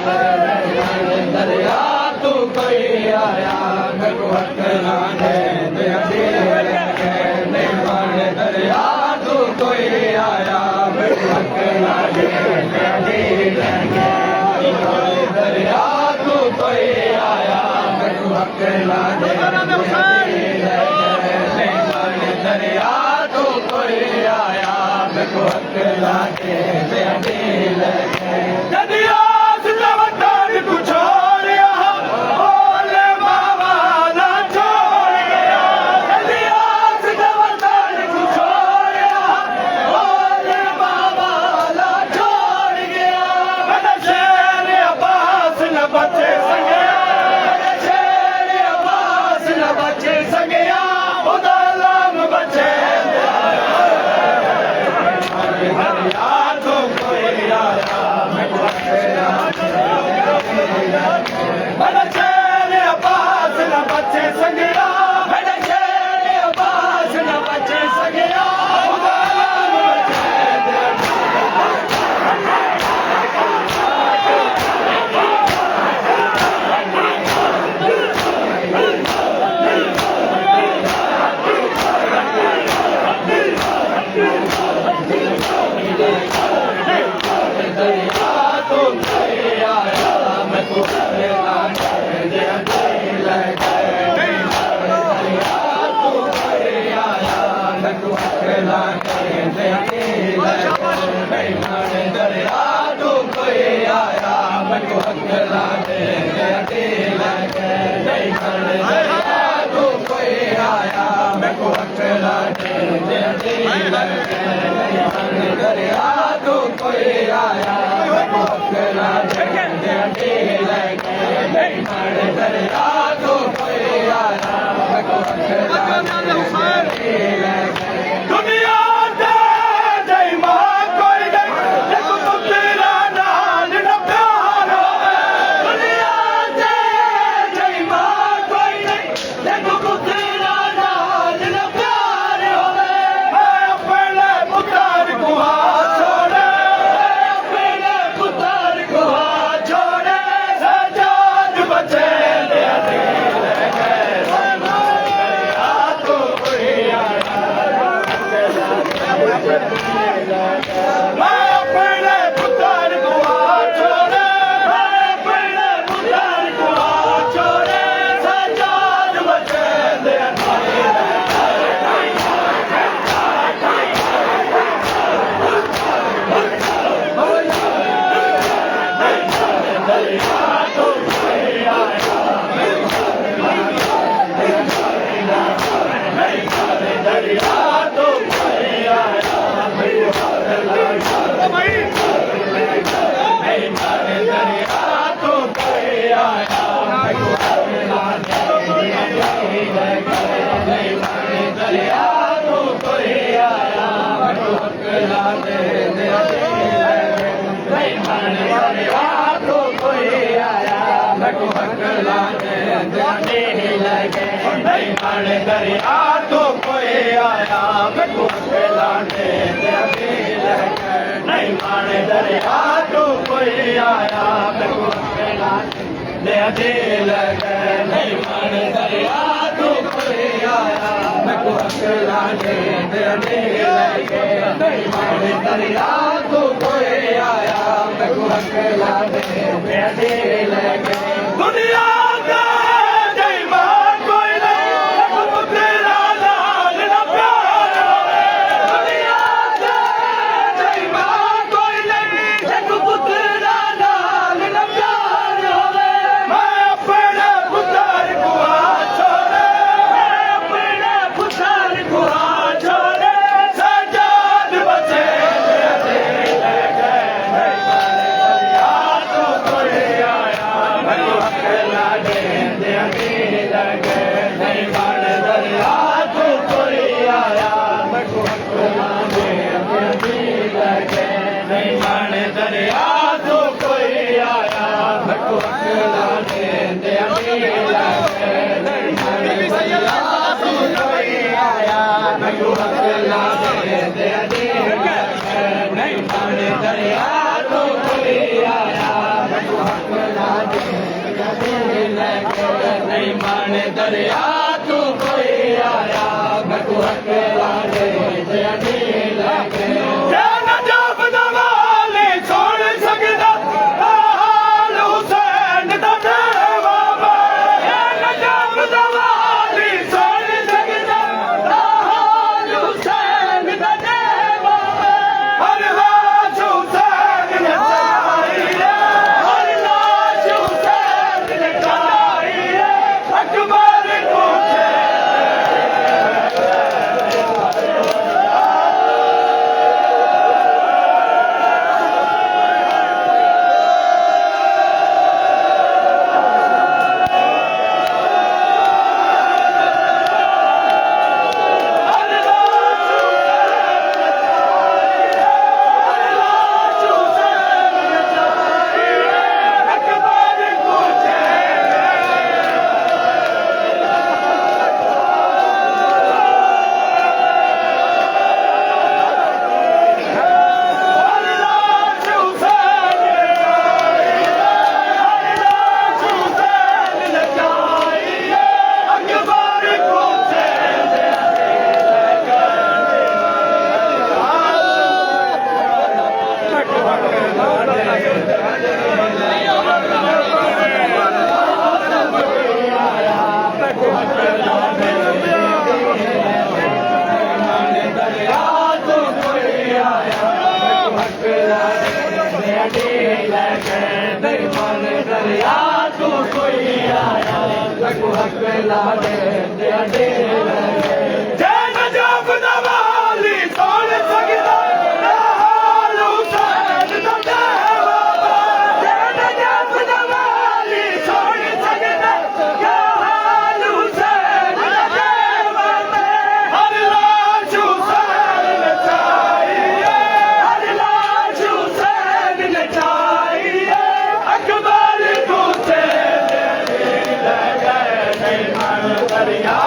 दरिया तू कोई आया मैं को हक ना दे दरिया तू कोई आया मैं को हक ना दे दरिया तू कोई आया मैं को हक ना दे दरिया तू कोई आया मैं को हक ना दे दरिया दरिया तो कोई आया मैं को लाने नहीं माने दरिया तो कोई आया मैं को लाने लगे नहीं माने दरिया तो कोई आया मैं को लाने लगे नहीं माने दरिया तो कोई आया मैं को लाने लगे दुनिया लगे नहीं मन दरिया तू कोई आया मैं को अकेला दे दे लगे जाना जब दवाले छोड़ सकदा हाल हुसैन दा देवा जाना जब दवाले छोड़ सकदा हाल हुसैन दा देवा हर लाश हुसैन नचाई हर लाश हुसैन नचाई अकबर पूछे Yeah.